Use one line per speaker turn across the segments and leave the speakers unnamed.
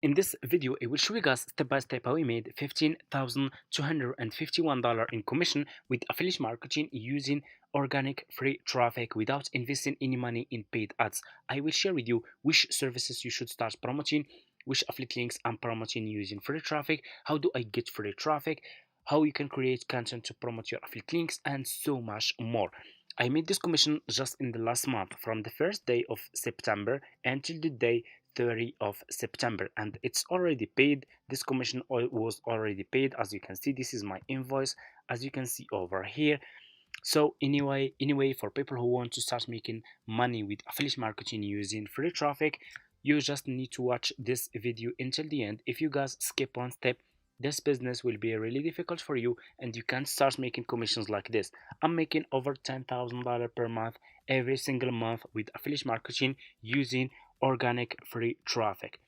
In this video, I will show you guys step by step how we made $15,251 in commission with affiliate marketing using organic free traffic without investing any money in paid ads. I will share with you which services you should start promoting, which affiliate links I'm promoting using free traffic, how do I get free traffic, how you can create content to promote your affiliate links, and so much more. I made this commission just in the last month, from the first day of September until the day 30 of September, and it's already paid. This commission was already paid. As you can see, this is my invoice, as you can see over here. So anyway, for people who want to start making money with affiliate marketing using free traffic, you just need to watch this video until the end. If you guys skip one step, this business will be really difficult for you and you can't start making commissions like this. I'm making over $10,000 per month every single month with affiliate marketing using organic free traffic.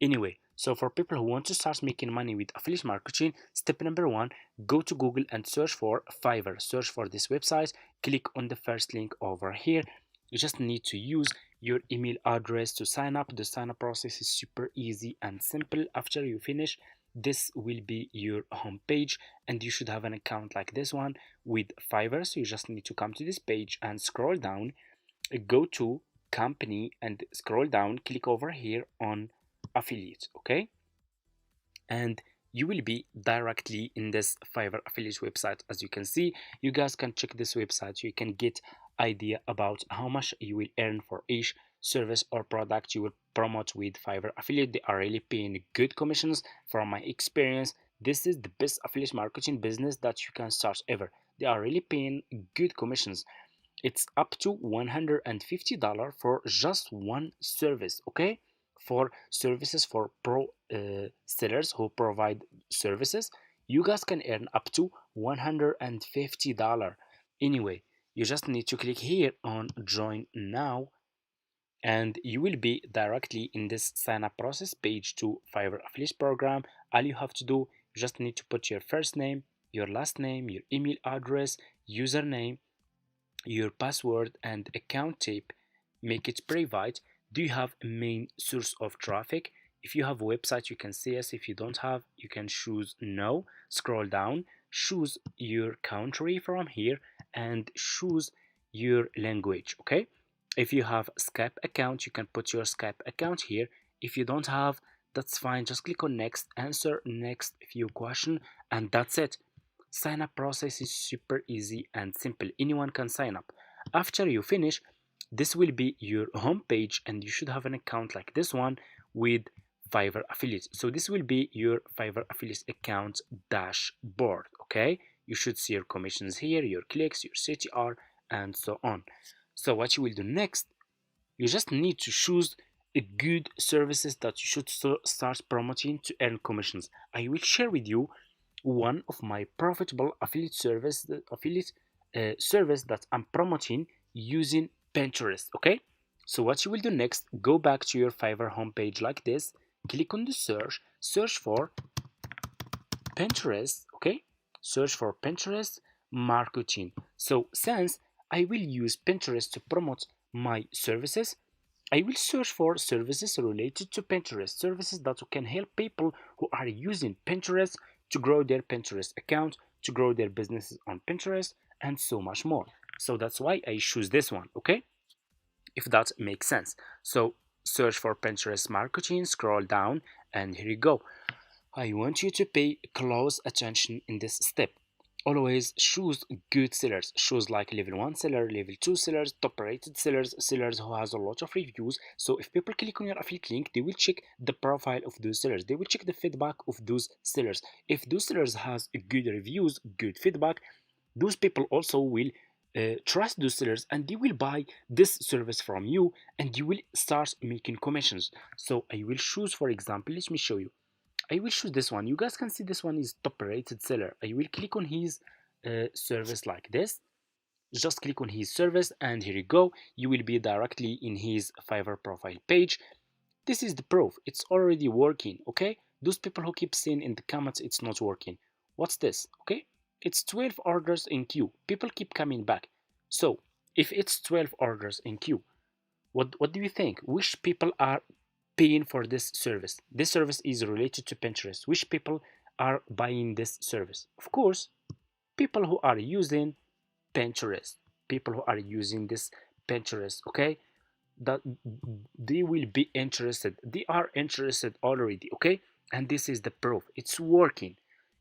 Anyway, so for people who want to start making money with affiliate marketing, step number one, go to Google and search for Fiverr. Search for this website, click on the first link over here. You just need to use your email address to sign up. The sign up process is super easy and simple. After you finish, this will be your home page and you should have an account like this one with Fiverr. So you just need to come to this page and scroll down, go to company and scroll down, click over here on affiliate, okay, and you will be directly in this Fiverr affiliate website. As you can see, you guys can check this website. You can get idea about how much you will earn for each service or product you will promote with Fiverr affiliate. They are really paying good commissions. From my experience, this is the best affiliate marketing business that you can start ever. They are really paying good commissions. It's up to $150 for just one service, okay, for services for pro sellers who provide services. You guys can earn up to $150. Anyway, you just need to click here on join now and you will be directly in this sign up process page to Fiverr affiliate program. All you have to do, you just need to put your first name, your last name, your email address, username, your password and account type. Make it private. Do you have a main source of traffic? If you have a website, you can say yes. If you don't have, you can choose no. Scroll down, choose your country from here and choose your language, okay? If you have Skype account, you can put your Skype account here. If you don't have, that's fine. Just click on next, answer next few question, and that's it. Sign up process is super easy and simple. Anyone can sign up. After you finish, this will be your home page and you should have an account like this one with Fiverr affiliates. So this will be your Fiverr affiliates account dashboard, okay? You should see your commissions here, your clicks, your CTR, and so on. So what you will do next, you just need to choose a good services that you should start promoting to earn commissions. I will share with you one of my profitable affiliate service that I'm promoting using Pinterest, okay? So what you will do next, go back to your Fiverr homepage like this, click on the search for Pinterest, okay? Search for Pinterest marketing. So since I will use Pinterest to promote my services, I will search for services related to Pinterest, services that can help people who are using Pinterest to grow their Pinterest account, to grow their businesses on Pinterest, and so much more. So that's why I choose this one, okay? If that makes sense. So search for Pinterest marketing, scroll down, and here you go. I want you to pay close attention in this step. Always choose good sellers. Choose like level 1 seller, level 2 sellers, top rated sellers, sellers who has a lot of reviews. So if people click on your affiliate link, they will check the profile of those sellers. They will check the feedback of those sellers. If those sellers has good reviews, good feedback, those people also will trust those sellers and they will buy this service from you and you will start making commissions. So I will choose, for example, let me show you. I will choose this one. You guys can see this one is top rated seller. I will click on his service like this. Just click on his service and here you go. You will be directly in his Fiverr profile page. This is the proof. It's already working, okay? Those people who keep saying in the comments it's not working. What's this, okay? It's 12 orders in queue. People keep coming back. So if it's 12 orders in queue, what do you think? Which people are paying for this service. This service is related to Pinterest. Which people are buying this service? Of course, people who are using Pinterest, people who are using this Pinterest, okay? That they will be interested. They are interested already, okay? And this is the proof. It's working.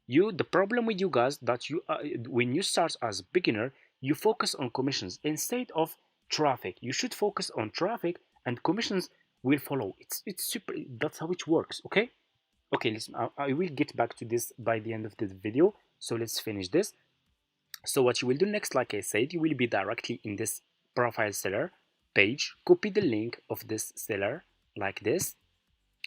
The problem with you guys that you when you start as beginner, you focus on commissions instead of traffic. You should focus on traffic and commissions will follow. It's super. That's how it works, okay? Okay, listen, I will get back to this by the end of this video. So let's finish this. So what you will do next, like I said, you will be directly in this profile seller page. Copy the link of this seller like this.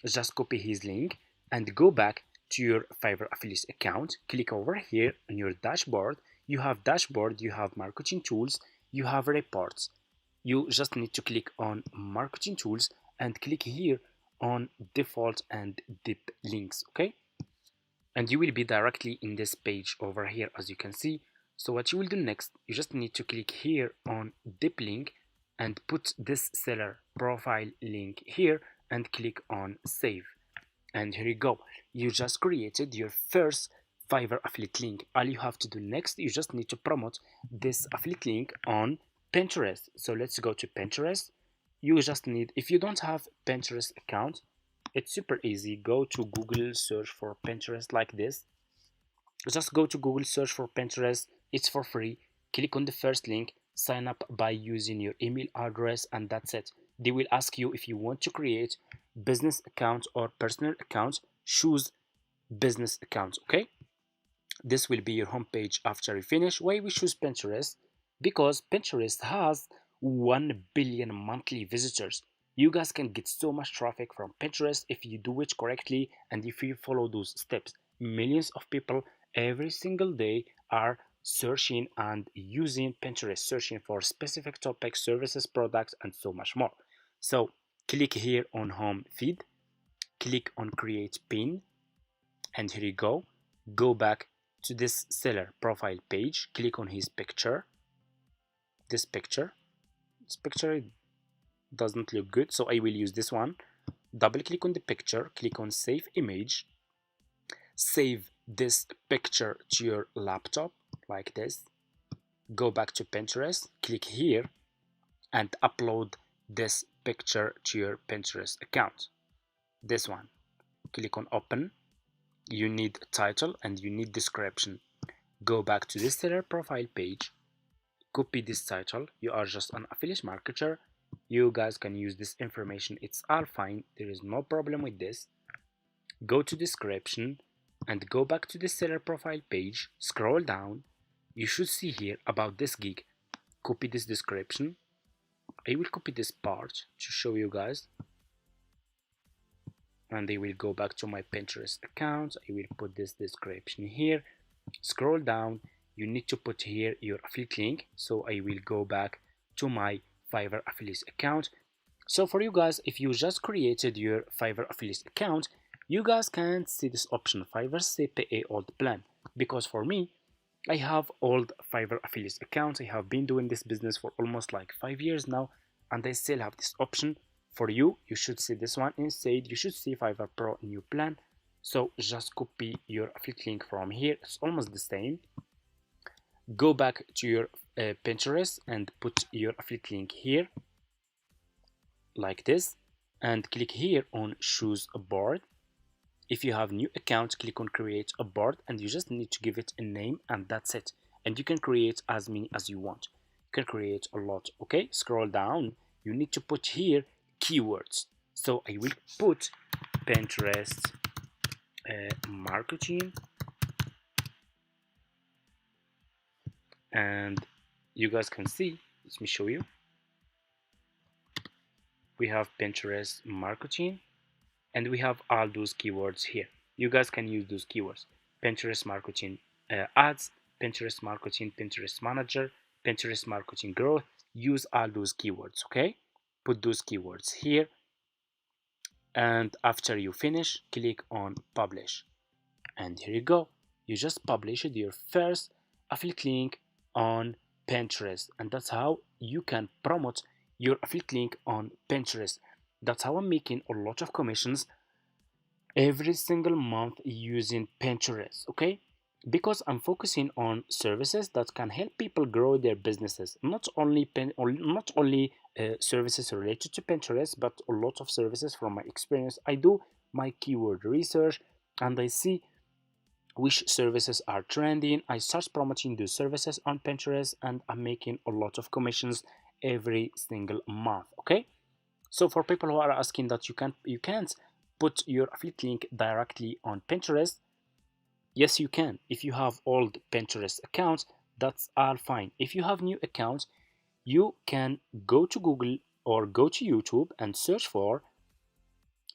Just copy his link and go back to your Fiverr affiliate account. Click over here on your dashboard. You have dashboard, you have marketing tools, you have reports. You just need to click on marketing tools and click here on default and deep links, okay? And you will be directly in this page over here, as you can see. So what you will do next, you just need to click here on deep link and put this seller profile link here and click on save. And here you go. You just created your first Fiverr affiliate link. All you have to do next, you just need to promote this affiliate link on Pinterest. So let's go to Pinterest. You just need, if you don't have Pinterest account, it's super easy. Go to Google, search for Pinterest like this. Just go to Google, search for Pinterest. It's for free. Click on the first link, sign up by using your email address, and that's it. They will ask you if you want to create business account or personal account. Choose business account, okay? This will be your homepage after you finish. Why we choose Pinterest? Because Pinterest has 1 billion monthly visitors. You guys can get so much traffic from Pinterest if you do it correctly and if you follow those steps. Millions of people every single day are searching and using Pinterest, searching for specific topics, services, products, and so much more. So click here on home feed, click on create pin, and here you go. Go back to this seller profile page, click on his picture. This picture doesn't look good, so I will use this one. Double click on the picture, click on save image, save this picture to your laptop like this. Go back to Pinterest, click here and upload this picture to your Pinterest account. This one, click on open. You need title and you need description. Go back to this seller profile page, copy this title. You are just an affiliate marketer. You guys can use this information. It's all fine. There is no problem with this. Go to description and go back to the seller profile page. Scroll down. You should see here about this gig. Copy this description. I will copy this part to show you guys. And I will go back to my Pinterest account. I will put this description here. Scroll down. You need to put here your affiliate link. So I will go back to my Fiverr affiliate account. So for you guys, if you just created your Fiverr affiliate account, you guys can't see this option, Fiverr CPA old plan, because for me, I have old Fiverr affiliate accounts. I have been doing this business for almost like 5 years now, and I still have this option. For you, you should see this one instead. You should see Fiverr Pro new plan. So just copy your affiliate link from here. It's almost the same. Go back to your Pinterest and put your affiliate link here like this, and click here on choose a board. If you have new account, click on create a board, and you just need to give it a name, and that's it. And you can create as many as you want. You can create a lot. Okay, scroll down. You need to put here keywords. So I will put Pinterest marketing, and you guys can see, let me show you. We have Pinterest marketing and we have all those keywords here. You guys can use those keywords: Pinterest marketing ads, Pinterest marketing, Pinterest manager, Pinterest marketing growth. Use all those keywords. Okay, put those keywords here, and after you finish, click on publish, and here you go. You just published your first affiliate link on Pinterest, and that's how you can promote your affiliate link on Pinterest. That's how I'm making a lot of commissions every single month using Pinterest, okay? Because I'm focusing on services that can help people grow their businesses, not only services related to Pinterest, but a lot of services. From my experience, I do my keyword research and I see which services are trending. I start promoting those services on Pinterest and I'm making a lot of commissions every single month, okay? So for people who are asking that you can't put your affiliate link directly on Pinterest, yes you can. If you have old Pinterest accounts, that's all fine. If you have new accounts, you can go to Google or go to YouTube and search for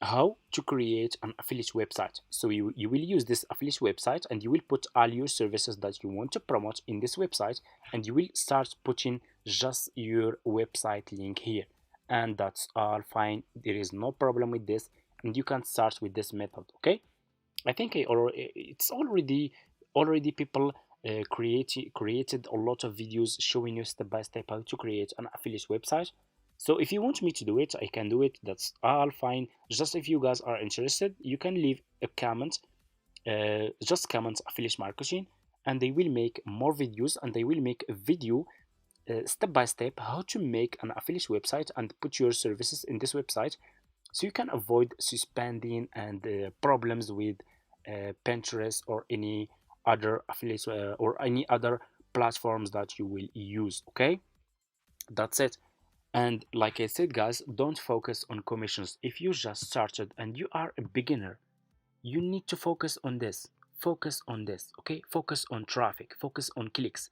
how to create an affiliate website. So you will use this affiliate website and you will put all your services that you want to promote in this website, and you will start putting just your website link here, and that's all fine. There is no problem with this, and you can start with this method, okay? I think it's already people created a lot of videos showing you step by step how to create an affiliate website. So if you want me to do it, I can do it. That's all fine. Just if you guys are interested, you can leave a comment. Just comment affiliate marketing, and they will make more videos, and they will make a video step by step how to make an affiliate website and put your services in this website, so you can avoid suspending and problems with Pinterest or any other affiliates or any other platforms that you will use, okay? That's it. And like I said guys, don't focus on commissions. If you just started and you are a beginner, you need to focus on this. Focus on this, okay? Focus on traffic, focus on clicks.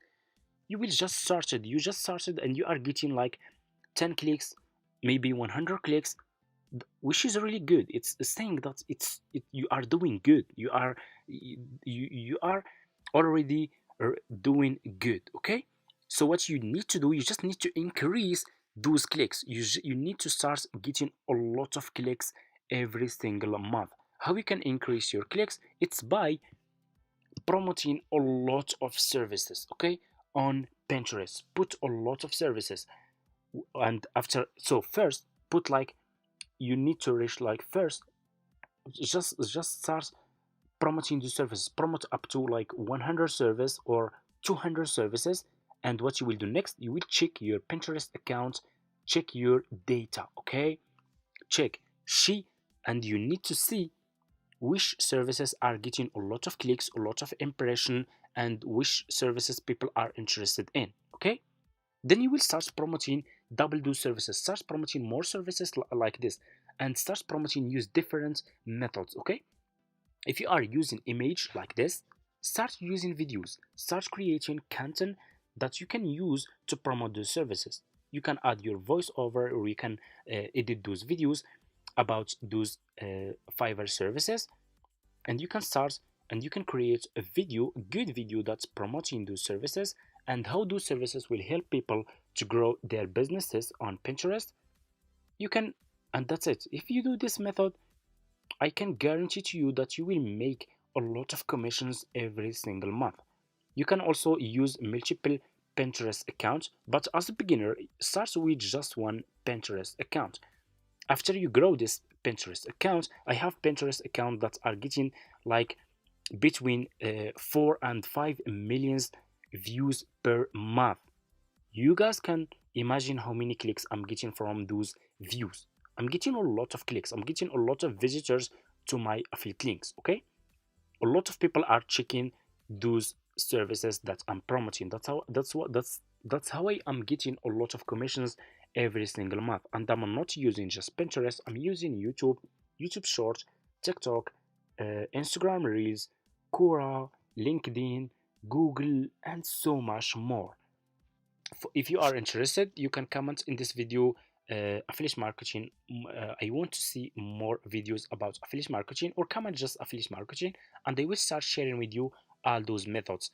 You just started and you are getting like 10 clicks, maybe 100 clicks, which is really good. It's saying that you are doing good. You are already doing good, okay? So what you need to do, you just need to increase those clicks. You need to start getting a lot of clicks every single month. How you can increase your clicks? It's by promoting a lot of services, okay? On Pinterest, put a lot of services. And after, so first put like, you need to reach like, first just start promoting the services. Promote up to like 100 service or 200 services. And what you will do next, you will check your Pinterest account, check your data, okay? Check, see, and you need to see which services are getting a lot of clicks, a lot of impression, and which services people are interested in, okay? Then you will start promoting double do services, start promoting more services like this, and start promoting, use different methods, okay? If you are using image like this, start using videos, start creating content that you can use to promote those services. You can add your voiceover, or you can edit those videos about those Fiverr services, and you can start and you can create a video, a good video that's promoting those services and how those services will help people to grow their businesses on Pinterest. You can, and that's it. If you do this method, I can guarantee to you that you will make a lot of commissions every single month. You can also use multiple Pinterest accounts, but as a beginner, start with just one Pinterest account. After you grow this Pinterest account, I have Pinterest accounts that are getting like between 4 and 5 millions views per month. You guys can imagine how many clicks I'm getting from those views. I'm getting a lot of clicks, I'm getting a lot of visitors to my affiliate links, okay? A lot of people are checking those services that I'm promoting. That's how I am getting a lot of commissions every single month. And I'm not using just Pinterest, I'm using YouTube Short, TikTok, Instagram Reels, Quora, LinkedIn, Google, and so much more. If you are interested, you can comment in this video affiliate marketing. I want to see more videos about affiliate marketing, or comment just affiliate marketing, and I will start sharing with you all those methods.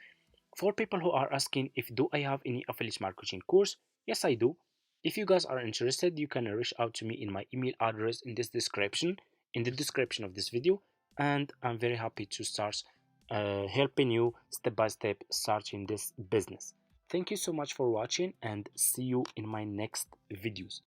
For people who are asking if do I have any affiliate marketing course, yes I do. If you guys are interested, you can reach out to me in my email address in this description, in the description of this video, and I'm very happy to start helping you step by step starting this business. Thank you so much for watching, and see you in my next videos.